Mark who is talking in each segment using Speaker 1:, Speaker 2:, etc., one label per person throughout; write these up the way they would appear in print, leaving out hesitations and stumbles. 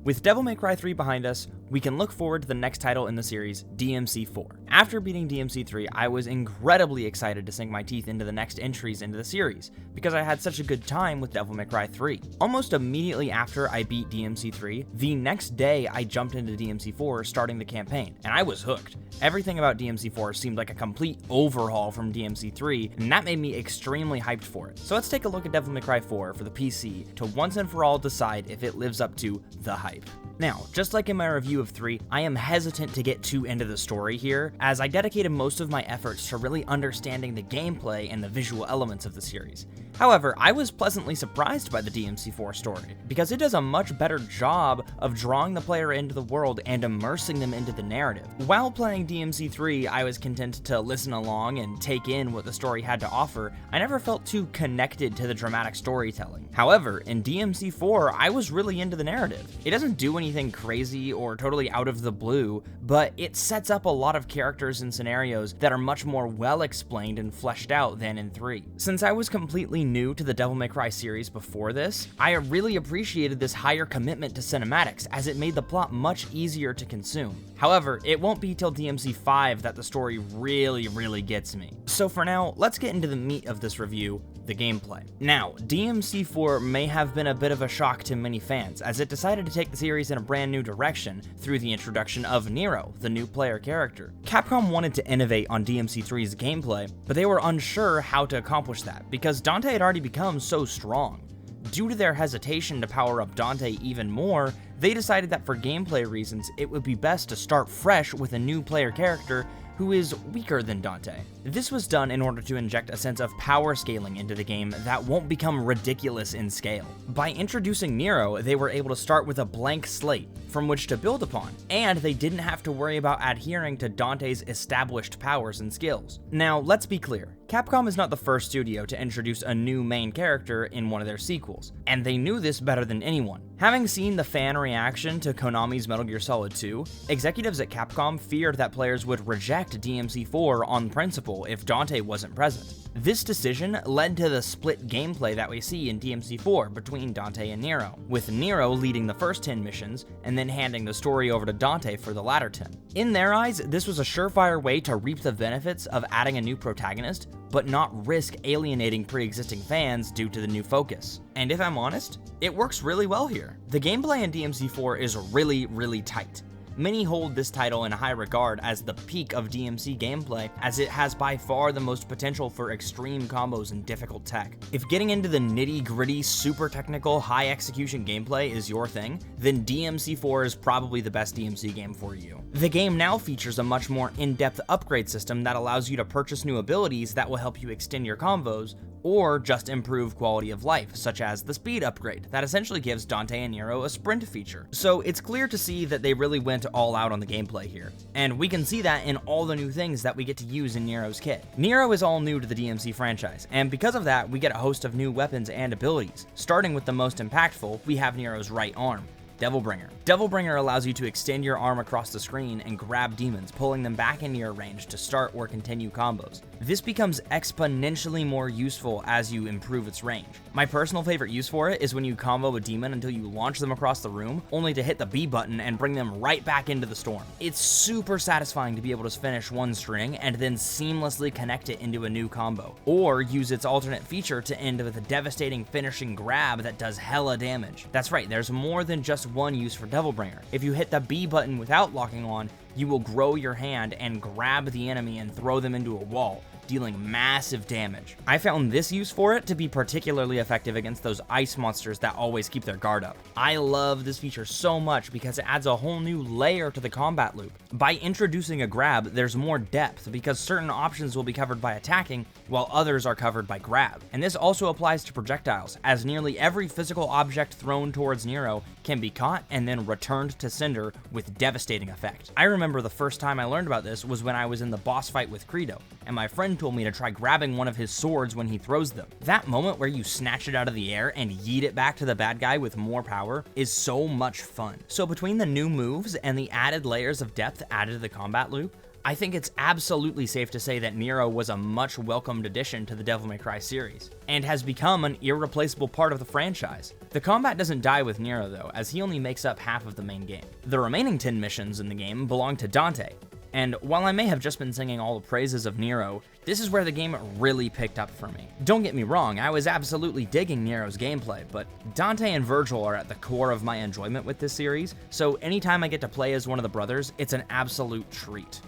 Speaker 1: With Devil May Cry 3 behind us, we can look forward to the next title in the series, DMC4. After beating DMC3, I was incredibly excited to sink my teeth into the next entries into the series, because I had such a good time with Devil May Cry 3. Almost immediately after I beat DMC3, the next day I jumped into DMC4 starting the campaign, and I was hooked. Everything about DMC4 seemed like a complete overhaul from DMC3, and that made me extremely hyped for it. So let's take a look at Devil May Cry 4 for the PC to once and for all decide if it lives up to the hype. Now, just like in my review of 3, I am hesitant to get too into the story here, as I dedicated most of my efforts to really understanding the gameplay and the visual elements of the series. However, I was pleasantly surprised by the DMC4 story, because it does a much better job of drawing the player into the world and immersing them into the narrative. While playing DMC3, I was content to listen along and take in what the story had to offer. I never felt too connected to the dramatic storytelling. However, in DMC4, I was really into the narrative. It doesn't do anything crazy or totally out of the blue, but it sets up a lot of characters and scenarios that are much more well explained and fleshed out than in 3. Since I was completely new to the Devil May Cry series before this, I really appreciated this higher commitment to cinematics, as it made the plot much easier to consume. However, it won't be till DMC5 that the story really gets me. So for now, let's get into the meat of this review, the gameplay. Now, DMC4 may have been a bit of a shock to many fans, as it decided to take the series in a brand new direction through the introduction of Nero, the new player character. Capcom wanted to innovate on DMC3's gameplay, but they were unsure how to accomplish that, because Dante had already become so strong. Due to their hesitation to power up Dante even more, they decided that for gameplay reasons, it would be best to start fresh with a new player character who is weaker than Dante. This was done in order to inject a sense of power scaling into the game that won't become ridiculous in scale. By introducing Nero, they were able to start with a blank slate from which to build upon, and they didn't have to worry about adhering to Dante's established powers and skills. Now, let's be clear. Capcom is not the first studio to introduce a new main character in one of their sequels, and they knew this better than anyone. Having seen the fan reaction to Konami's Metal Gear Solid 2, executives at Capcom feared that players would reject DMC4 on principle if Dante wasn't present. This decision led to the split gameplay that we see in DMC4 between Dante and Nero, with Nero leading the first 10 missions and then handing the story over to Dante for the latter 10. In their eyes, this was a surefire way to reap the benefits of adding a new protagonist, but not risk alienating pre-existing fans due to the new focus. And if I'm honest, it works really well here. The gameplay in DMC4 is really tight. Many hold this title in high regard as the peak of DMC gameplay, as it has by far the most potential for extreme combos and difficult tech. If getting into the nitty-gritty, super technical, high execution gameplay is your thing, then DMC4 is probably the best DMC game for you. The game now features a much more in-depth upgrade system that allows you to purchase new abilities that will help you extend your combos, or just improve quality of life, such as the speed upgrade that essentially gives Dante and Nero a sprint feature. So it's clear to see that they really went all out on the gameplay here, and we can see that in all the new things that we get to use in Nero's kit. Nero is all new to the DMC franchise, and because of that, we get a host of new weapons and abilities. Starting with the most impactful, we have Nero's right arm, Devilbringer. Devilbringer allows you to extend your arm across the screen and grab demons, pulling them back into your range to start or continue combos. This becomes exponentially more useful as you improve its range. My personal favorite use for it is when you combo a demon until you launch them across the room, only to hit the B button and bring them right back into the storm. It's super satisfying to be able to finish one string and then seamlessly connect it into a new combo, or use its alternate feature to end with a devastating finishing grab that does hella damage. That's right, there's more than just one use for Devilbringer. If you hit the B button without locking on, you will grow your hand and grab the enemy and throw them into a wall, dealing massive damage. I found this use for it to be particularly effective against those ice monsters that always keep their guard up. I love this feature so much because it adds a whole new layer to the combat loop. By introducing a grab, there's more depth because certain options will be covered by attacking while others are covered by grab. And this also applies to projectiles, as nearly every physical object thrown towards Nero can be caught and then returned to sender with devastating effect. I remember the first time I learned about this was when I was in the boss fight with Credo, and my friend told me to try grabbing one of his swords when he throws them. That moment where you snatch it out of the air and yeet it back to the bad guy with more power is so much fun. So between the new moves and the added layers of depth added to the combat loop, I think it's absolutely safe to say that Nero was a much welcomed addition to the Devil May Cry series, and has become an irreplaceable part of the franchise. The combat doesn't die with Nero though, as he only makes up half of the main game. The remaining 10 missions in the game belong to Dante, and while I may have just been singing all the praises of Nero, this is where the game really picked up for me. Don't get me wrong, I was absolutely digging Nero's gameplay, but Dante and Virgil are at the core of my enjoyment with this series, so anytime I get to play as one of the brothers, it's an absolute treat.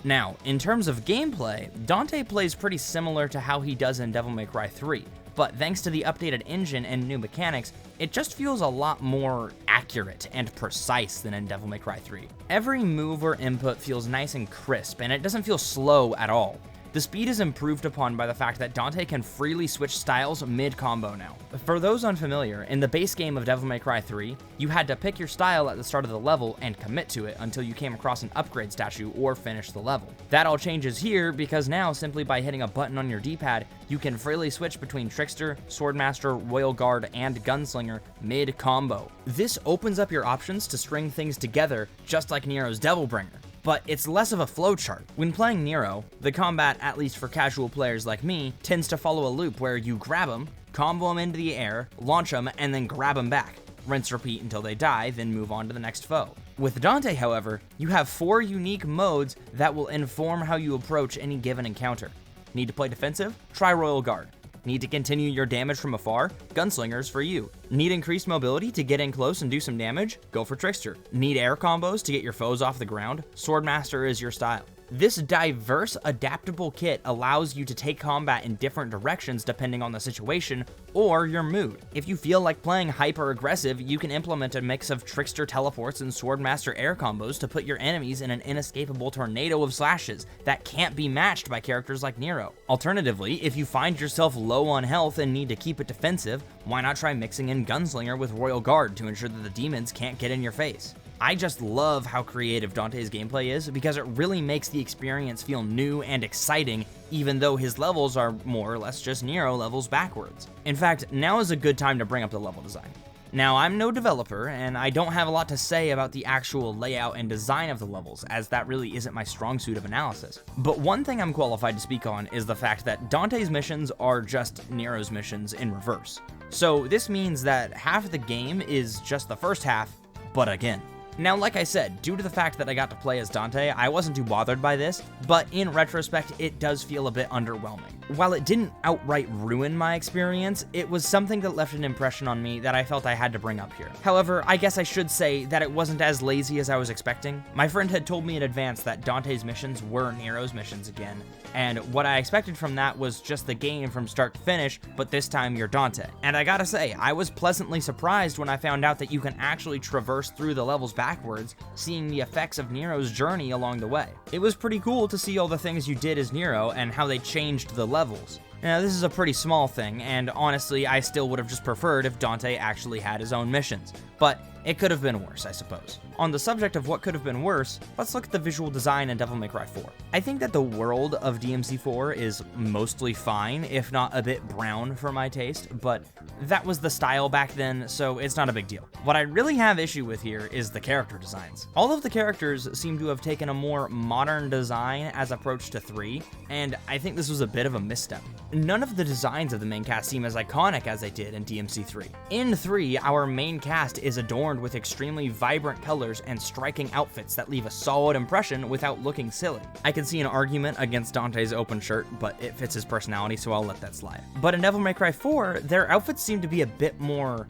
Speaker 1: Now, in terms of gameplay, Dante plays pretty similar to how he does in Devil May Cry 3, but thanks to the updated engine and new mechanics, it just feels a lot more accurate and precise than in Devil May Cry 3. Every move or input feels nice and crisp, and it doesn't feel slow at all. The speed is improved upon by the fact that Dante can freely switch styles mid-combo now. For those unfamiliar, in the base game of Devil May Cry 3, you had to pick your style at the start of the level and commit to it until you came across an upgrade statue or finished the level. That all changes here because now, simply by hitting a button on your D-pad, you can freely switch between Trickster, Swordmaster, Royal Guard, and Gunslinger mid-combo. This opens up your options to string things together just like Nero's Devilbringer, but it's less of a flowchart. When playing Nero, the combat, at least for casual players like me, tends to follow a loop where you grab them, combo them into the air, launch them, and then grab them back. Rinse repeat until they die, then move on to the next foe. With Dante, however, you have 4 unique modes that will inform how you approach any given encounter. Need to play defensive? Try Royal Guard. Need to continue your damage from afar? Gunslinger's for you. Need increased mobility to get in close and do some damage? Go for Trickster. Need air combos to get your foes off the ground? Swordmaster is your style. This diverse, adaptable kit allows you to take combat in different directions depending on the situation or your mood. If you feel like playing hyper-aggressive, you can implement a mix of Trickster teleports and Swordmaster air combos to put your enemies in an inescapable tornado of slashes that can't be matched by characters like Nero. Alternatively, if you find yourself low on health and need to keep it defensive, why not try mixing in Gunslinger with Royal Guard to ensure that the demons can't get in your face? I just love how creative Dante's gameplay is because it really makes the experience feel new and exciting, even though his levels are more or less just Nero levels backwards. In fact, now is a good time to bring up the level design. Now, I'm no developer, and I don't have a lot to say about the actual layout and design of the levels, as that really isn't my strong suit of analysis. But one thing I'm qualified to speak on is the fact that Dante's missions are just Nero's missions in reverse. So this means that half of the game is just the first half, but again. Now, like I said, due to the fact that I got to play as Dante, I wasn't too bothered by this, but in retrospect, it does feel a bit underwhelming. While it didn't outright ruin my experience, it was something that left an impression on me that I felt I had to bring up here. However, I guess I should say that it wasn't as lazy as I was expecting. My friend had told me in advance that Dante's missions were Nero's missions again, and what I expected from that was just the game from start to finish, but this time you're Dante. And I gotta say, I was pleasantly surprised when I found out that you can actually traverse through the levels backwards, seeing the effects of Nero's journey along the way. It was pretty cool to see all the things you did as Nero and how they changed the levels. Now, this is a pretty small thing, and honestly, I still would have just preferred if Dante actually had his own missions, but it could have been worse, I suppose. On the subject of what could have been worse, let's look at the visual design in Devil May Cry 4. I think that the world of DMC4 is mostly fine, if not a bit brown for my taste, but that was the style back then, so it's not a big deal. What I really have issue with here is the character designs. All of the characters seem to have taken a more modern design as approach to 3, and I think this was a bit of a misstep. None of the designs of the main cast seem as iconic as they did in DMC3. In 3, our main cast is adorned with extremely vibrant colors and striking outfits that leave a solid impression without looking silly. I can see an argument against Dante's open shirt, but it fits his personality, so I'll let that slide. But in Devil May Cry 4, their outfits seem to be a bit more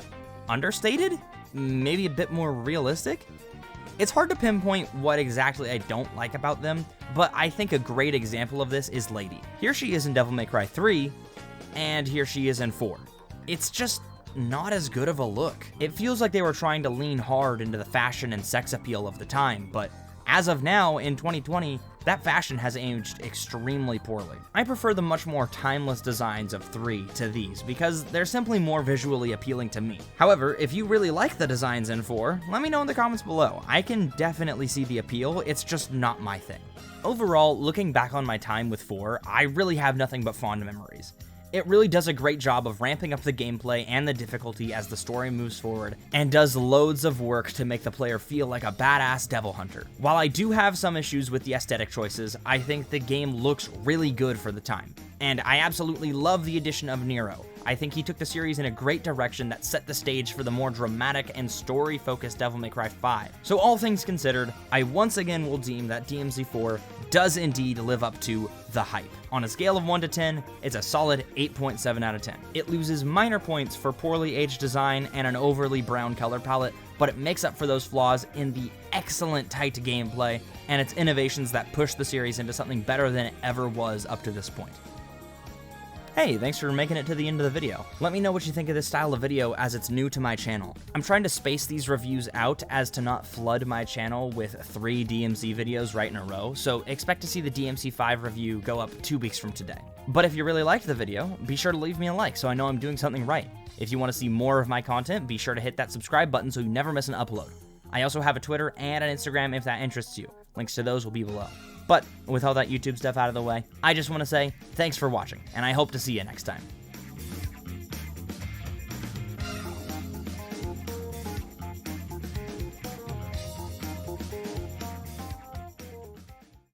Speaker 1: understated? Maybe a bit more realistic? It's hard to pinpoint what exactly I don't like about them, but I think a great example of this is Lady. Here she is in Devil May Cry 3, and here she is in 4. It's just not as good of a look. It feels like they were trying to lean hard into the fashion and sex appeal of the time, but as of now, in 2020, that fashion has aged extremely poorly. I prefer the much more timeless designs of 3 to these, because they're simply more visually appealing to me. However, if you really like the designs in 4, let me know in the comments below. I can definitely see the appeal, it's just not my thing. Overall, looking back on my time with 4, I really have nothing but fond memories. It really does a great job of ramping up the gameplay and the difficulty as the story moves forward, and does loads of work to make the player feel like a badass devil hunter. While I do have some issues with the aesthetic choices, I think the game looks really good for the time. And I absolutely love the addition of Nero. I think he took the series in a great direction that set the stage for the more dramatic and story-focused Devil May Cry 5. So all things considered, I once again will deem that DMC4 does indeed live up to the hype. On a scale of 1 to 10, it's a solid 8.7 out of 10. It loses minor points for poorly aged design and an overly brown color palette, but it makes up for those flaws in the excellent tight gameplay and its innovations that push the series into something better than it ever was up to this point. Hey, thanks for making it to the end of the video. Let me know what you think of this style of video as it's new to my channel. I'm trying to space these reviews out as to not flood my channel with 3 DMC videos right in a row, so expect to see the DMC5 review go up 2 weeks from today. But if you really liked the video, be sure to leave me a like so I know I'm doing something right. If you want to see more of my content, be sure to hit that subscribe button so you never miss an upload. I also have a Twitter and an Instagram if that interests you. Links to those will be below. But with all that YouTube stuff out of the way, I just want to say thanks for watching, and I hope to see you next time.